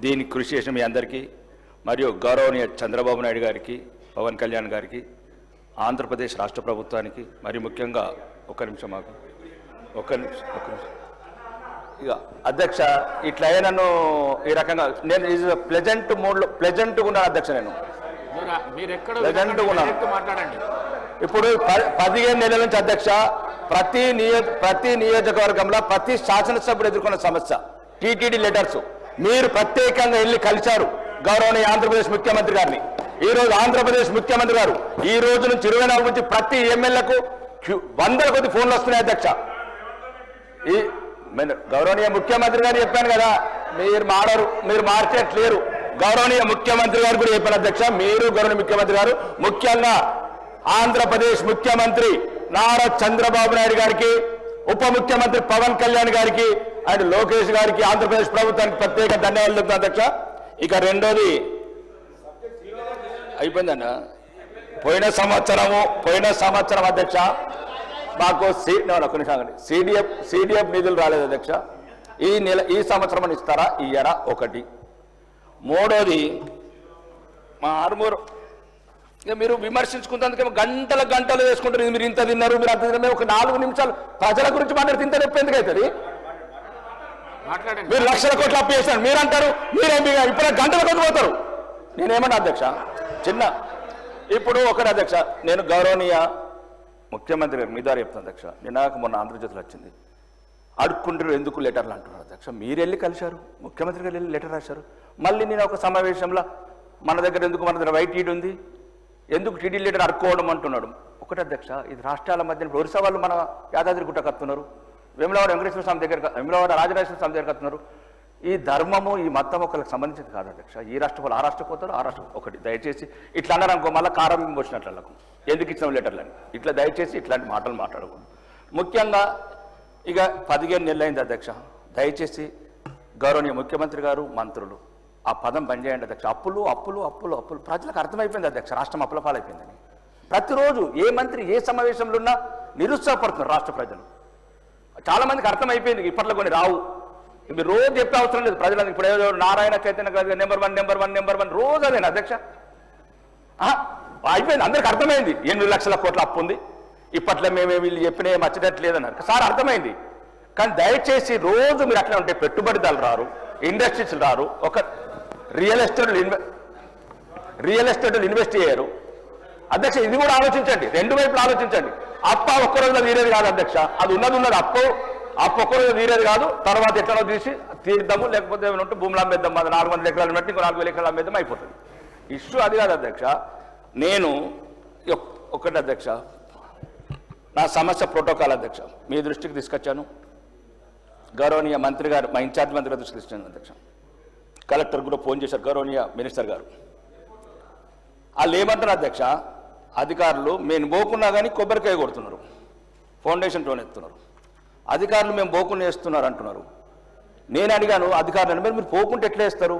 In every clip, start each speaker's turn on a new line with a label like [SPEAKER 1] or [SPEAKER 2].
[SPEAKER 1] దీనికి కృషి చేసిన మీ అందరికీ మరియు గౌరవనీయ చంద్రబాబు నాయుడు గారికి, పవన్ కళ్యాణ్ గారికి, ఆంధ్రప్రదేశ్ రాష్ట్ర ప్రభుత్వానికి, మరి ముఖ్యంగా ఒక్క నిమిషం ఇక అధ్యక్ష ఇట్లా నన్ను ఈ రకంగా నేను ప్లెజెంట్ మూడ్లో ప్లెజెంట్గా ఉన్నాను అధ్యక్ష. నేను ప్లెజెంట్గా ఉన్నాను. ఇప్పుడు 15 నెలల నుంచి అధ్యక్ష ప్రతి నియోజకవర్గంలో ప్రతి శాసనసభ్యుడు ఎదుర్కొన్న సమస్య టీటీడీ లెటర్స్. మీరు ప్రత్యేకంగా వెళ్ళి కలిశారు గౌరవనీయ ఆంధ్రప్రదేశ్ ముఖ్యమంత్రి గారిని. ఈరోజు ఆంధ్రప్రదేశ్ ముఖ్యమంత్రి గారు ఈ రోజు నుంచి 24 నుంచి ప్రతి ఎమ్మెల్యేలకు వందల కొద్ది ఫోన్లు వస్తున్నాయి అధ్యక్ష. ఈ గౌరవనీయ ముఖ్యమంత్రి గారు చెప్పాను కదా, మీరు మార్చేట్లేరు. గౌరవనీయ ముఖ్యమంత్రి గారు కూడా చెప్పాను అధ్యక్ష. మీరు గౌరవనీయ ముఖ్యమంత్రి గారు ముఖ్యంగా ఆంధ్రప్రదేశ్ ముఖ్యమంత్రి నారా చంద్రబాబు నాయుడు గారికి, ఉప ముఖ్యమంత్రి పవన్ కళ్యాణ్ గారికి అండ్ లోకేష్ గారికి, ఆంధ్రప్రదేశ్ ప్రభుత్వానికి ప్రత్యేక ధన్యవాదాలు చెప్తాను అధ్యక్ష. ఇక రెండోది అయిపోయిందన్న, పోయిన సంవత్సరం అధ్యక్ష మాకు సిడిఎఫ్ నిధులు రాలేదు అధ్యక్ష. ఈ సంవత్సరం ఇస్తారా ఇయ్యరా ఒకటి. మూడోది మా ఆర్మూర్ ఇక మీరు విమర్శించుకున్నందుకేమో గంటలు వేసుకుంటారు. మీరు ఇంత తిన్నారు, మీరు అంత తిన్నారు. ఒక 4 నిమిషాలు ప్రజల గురించి మాట్లాడితే ఇంత నొప్పి ఎందుకు అవుతుంది? మీరు లక్షల కోట్లు అప్పు చేశారు మీరు అంటారు, మీరేమి ఇప్పుడు గంటల కొద్ది పోతారు. నేనేమన్నా అధ్యక్ష ఇప్పుడు ఒకటి అధ్యక్ష, నేను గౌరవనీయ ముఖ్యమంత్రి గారు మీ ద్వారా చెప్తాను అధ్యక్ష. నాకు మొన్న ఆంధ్రజ్యోతిలో వచ్చింది, అడుక్కుంటారు ఎందుకు లెటర్లు అంటున్నారు అధ్యక్ష. మీరు వెళ్ళి కలిశారు, ముఖ్యమంత్రి గారు వెళ్ళి లెటర్ రాశారు. మళ్ళీ నేను ఒక సమావేశంలో మన దగ్గర వైట్ ఈడ్ ఉంది, ఎందుకు టీడీ లెటర్ అడుక్కోవడం అంటున్నాడు. ఒకటి అధ్యక్ష, ఇది రాష్ట్రాల మధ్య ఒరిస్సా వాళ్ళు మన యాదాద్రి గుట్ట కత్తున్నారు, వేములవాడ వెంకటేశ్వర స్వామి దగ్గర, వేములవాడ రాజరాజేశ్వర స్వామి దగ్గర కత్తున్నారు. ఈ ధర్మము ఈ మతం ఒకరికి సంబంధించింది కాదు అధ్యక్ష. ఈ రాష్ట్ర వాళ్ళు ఆ రాష్ట్ర పోతారు, ఆ రాష్ట్రం ఒకటి. దయచేసి ఇట్లా అన్నారు అనుకో, మళ్ళీ కారం వచ్చినట్లకు ఎందుకు ఇచ్చిన లెటర్లని ఇట్లా దయచేసి ఇట్లాంటి మాటలు మాట్లాడకూడదు. ముఖ్యంగా ఇక 15 నెలలు అయింది అధ్యక్ష. దయచేసి గౌరవనీయ ముఖ్యమంత్రి గారు, మంత్రులు ఆ పదం బంద్ చేయండి అధ్యక్ష. అప్పులు అప్పులు అప్పులు అప్పులు ప్రజలకు అర్థమైపోయింది అధ్యక్ష, రాష్ట్రం అప్పుల పాలైపోయిందని. ప్రతిరోజు ఏ మంత్రి ఏ సమావేశంలో ఉన్నా నిరుత్సాహపడుతున్నారు రాష్ట్ర ప్రజలు. చాలా మందికి అర్థమైపోయింది ఇప్పట్లో కొన్ని రావు. మీరు రోజు చెప్పే అవసరం లేదు ప్రజలకు. ఇప్పుడు ఏదో నారాయణ చైతన్య గారు నెంబర్ వన్ రోజు అదేనా అధ్యక్ష? అయిపోయింది, అందరికి అర్థమైంది 8 లక్షల కోట్ల అప్పు ఉంది. ఇప్పట్లో మేము వీళ్ళు చెప్పిన ఏం వచ్చేటట్లేదన్నారు సార్, అర్థమైంది. కానీ దయచేసి రోజు మీరు అట్లా ఉంటే పెట్టుబడిదారులు రారు, ఇండస్ట్రీస్ రారు, ఒక రియల్ ఎస్టేట్ ఇన్వెస్ట్ చేయరు అధ్యక్ష. ఇది కూడా ఆలోచించండి, 2 వైపులు ఆలోచించండి. అప్ప ఒక్క రోజులో తీరేది కాదు అధ్యక్ష, అది ఉన్నది అప్పు ఒక్క రోజు తీరేది కాదు. తర్వాత ఎట్లనో తీసి తీర్దాము, లేకపోతే ఏమంటే భూములు అమ్మేద్దాం, అది 400 ఎకరాలు బట్టి ఇంకో 4000 ఎకరాలు అమ్మేద్దాం, అయిపోతుంది. ఇష్యూ అది కాదు అధ్యక్ష. నేను ఒకటి అధ్యక్ష, నా సమస్య ప్రోటోకాల్ అధ్యక్ష మీ దృష్టికి తీసుకొచ్చాను. గౌరవనీయ మంత్రి గారు, మా ఇన్ఛార్జ్ మంత్రి గారు దృష్టికి తీసుకొచ్చాను అధ్యక్ష. కలెక్టర్ కూడా ఫోన్ చేశారు గౌరవనీయ మినిస్టర్ గారు. వాళ్ళు ఏమంటారు అధ్యక్ష, అధికారులు మేము పోకున్నా కానీ కొబ్బరికాయ కొడుతున్నారు, ఫౌండేషన్ టోన్ ఎత్తున్నారు. అధికారులు మేము పోకుండా వేస్తున్నారు అంటున్నారు. నేను అడిగాను అధికారులను, మీరు పోకుంటే ఎట్లా వేస్తారు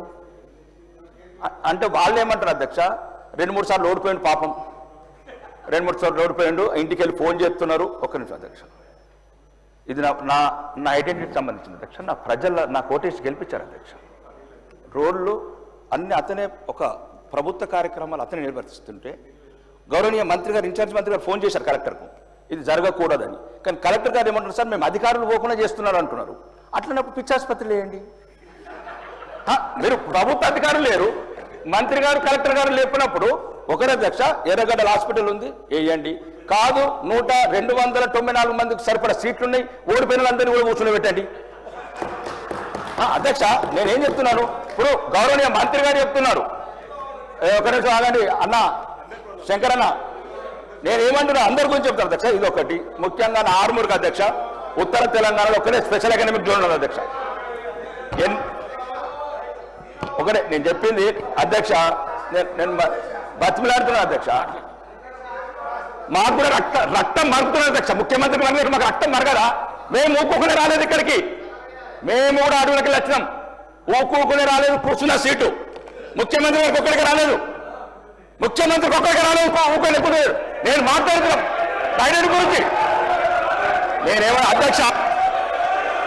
[SPEAKER 1] అంటే వాళ్ళు ఏమంటారు అధ్యక్ష, 2-3 సార్లు ఓడిపోయిండు పాపం, 2-3 సార్లు ఓడిపోయిండు, ఇంటికి వెళ్ళి ఫోన్ చేస్తున్నారు. ఒక్క నిమిషం అధ్యక్ష, ఇది నా ఐడెంటిటీకి సంబంధించిన అధ్యక్ష. నా ప్రజల నా కోటేసి గెలిపించారు అధ్యక్ష. రోడ్లు అన్ని అతనే, ఒక ప్రభుత్వ కార్యక్రమాలు అతనే నిర్వర్తిస్తుంటే గౌరవనీయ మంత్రి గారు, ఇన్ఛార్జ్ మంత్రి గారు ఫోన్ చేశారు కలెక్టర్కు ఇది జరగకూడదని. కానీ కలెక్టర్ గారు ఏమంటున్నారు, సార్ మేము అధికారులు పోకుండా చేస్తున్నారు అంటున్నారు. అట్లనప్పుడు పిచ్చాసుపత్రులు వేయండి. మీరు ప్రభుత్వ అధికారులు లేరు, మంత్రి గారు కలెక్టర్ గారు లేపినప్పుడు ఒకరే అధ్యక్ష, ఎర్రగడ్డల హాస్పిటల్ ఉంది వేయండి. కాదు 294 మందికి సరిపడా సీట్లు ఉన్నాయి, ఓడిపోయిన వాళ్ళందరినీ కూడా కూర్చొని పెట్టండి. అధ్యక్ష నేనేం చెప్తున్నాను, ఇప్పుడు గౌరవనీయ మంత్రి గారు చెప్తున్నారు, ఒక నిమిషం ఆగండి అన్న శంకరన్న, నేనేమంటున్నా అందరి గురించి చెప్తాను అధ్యక్ష. ఇది ఒకటి ముఖ్యంగా నా ఆర్మూర్కి అధ్యక్ష, ఉత్తర తెలంగాణలో ఒకటే స్పెషల్ ఎకనామిక్ జోన్ ఉన్నది అధ్యక్ష. ఒకటే నేను చెప్పింది అధ్యక్ష, నేను బతిమిలాడుతున్నాను అధ్యక్ష. మాకు కూడా రక్తం మరుగుతున్నది అధ్యక్ష. ముఖ్యమంత్రి మాకు రక్తం మరగదా? మేము ఊపుకునే రాలేదు ఇక్కడికి, మేము కూడా అడవులకి వచ్చినాం, ఊపుకునే రాలేదు. కూర్చున్న సీటు ముఖ్యమంత్రి గారికి ఒక్కడికి రాలేదు, ముఖ్యమంత్రికి ఒక్కడికి రాలేదు, ఊపుకొని ఎప్పుడు. నేను మాట్లాడుతున్నాం బయట గురించి, నేనేమో అధ్యక్ష